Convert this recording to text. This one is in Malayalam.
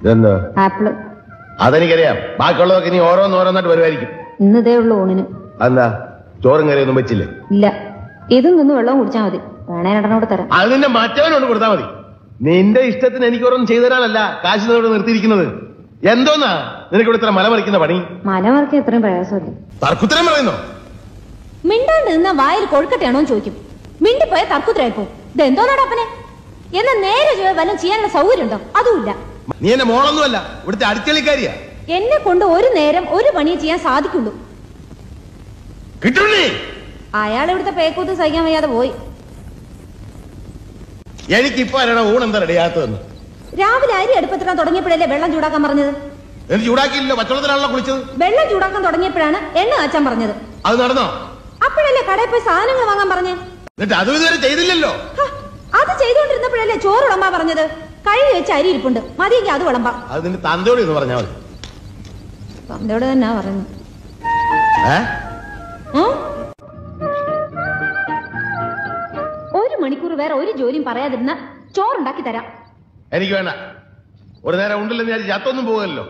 ഇതെന്താ? ആപ്പിള്. അതെനിക്കറിയാം. ബാക്കിയുള്ളതൊക്കെ ഇനി ഓരോന്നോരോന്നായിട്ട് വരുമായിരിക്കും. ഇന്നതേ ഉള്ളൂ ഊണിന്. എന്താ ചോറും കറിയൊന്നും വെച്ചില്ലേ? ഇല്ല, ഇതും നിന്ന് വെള്ളം കുടിച്ചാൽ മതി. വേണേ രണ്ടെണ്ണോട് തരാം. അത് നിന്റെ മറ്റവനോട് കൊടുത്താൽ മതി. നിന്റെ ഇഷ്ടത്തിന് എനിക്ക് ഓരോന്നും ചെയ്തു തരാനല്ല കാശ് ഇവിടെ നിർത്തിയിരിക്കുന്നത്. എന്തോന്നാ നിനക്ക് ഇവിടെ ഇത്ര മലമറിക്കുന്ന പണി? മലമറിക്കാൻ ഇത്രയും പ്രയാസമില്ല. തർക്കുത്തരം പറയുന്നോ? മിണ്ടാണ്ട് നിന്ന വായിൽ കൊഴുക്കട്ടെയാണോ ചോദിക്കും. മിണ്ടിപ്പോയ തർക്കുത്തരായിപ്പോ. ഇതെന്തോന്നാണ് അപ്പനെ? എന്നാ നേരെ വല്ലതും ചെയ്യാനുള്ള സൗകര്യം ഉണ്ടോ? അതുമില്ല. നീ എന്റെ മോളൊന്നുമല്ല, ഇവിടുത്തെ അടിച്ചളിക്കാരിയാ. എന്നെ കൊണ്ട് ഒരു നേരം ഒരു പണിയെ ചെയ്യാൻ സാധിക്കുള്ളൂ. കിട്ടുന്നേ അയാൾ ഇവിടുത്തെ പേക്കൂത്ത് സഹിക്കാൻ വയ്യാതെ പോയി. എനിക്കിപ്പോ ആരാണ് ഊണെന്താ റെഡിയാത്തതെന്ന്? രാവിലെ അരി അടുപ്പത്തിടാൻ തുടങ്ങിയപ്പോഴല്ലേ വെള്ളം ചൂടാക്കാൻ പറഞ്ഞത്? എനിക്ക് ചൂടാക്കിയില്ലല്ലോ, പച്ചവെള്ളത്തിലാണല്ലോ കുളിച്ചത്. വെള്ളം ചൂടാക്കാൻ തുടങ്ങിയപ്പോഴാണ് എണ്ണ കാച്ചാൻ പറഞ്ഞത്. അത് നടന്നോ? അപ്പോഴല്ലേ കടയിൽ പോയി സാധനങ്ങൾ വാങ്ങാൻ പറഞ്ഞേ? എന്നിട്ട് അതും ഇതുവരെ ചെയ്തില്ലല്ലോ. അത് ചെയ്തുകൊണ്ടിരുന്നപ്പോഴല്ലേ ചോറ് വിളമ്പാ പറഞ്ഞത്. കഴുകി വെച്ച് അരി ഇരിപ്പുണ്ട്, മതിയെങ്കിൽ അത് വിളമ്പാം. അത് നിന്റെ തന്തയോട് എന്ന് പറഞ്ഞാൽ മതി. തന്തയോട് തന്നെ പറയുന്നു. ഒരു മണിക്കൂർ വേറെ ഒരു ജോലിയും പറയാതിരുന്ന ചോറുണ്ടാക്കി തരാം. എനിക്ക് വേണ്ട. ഒരു നേരം ഉണ്ടല്ലോ, ഞാൻ ചത്തൊന്നും പോകുമല്ലോ.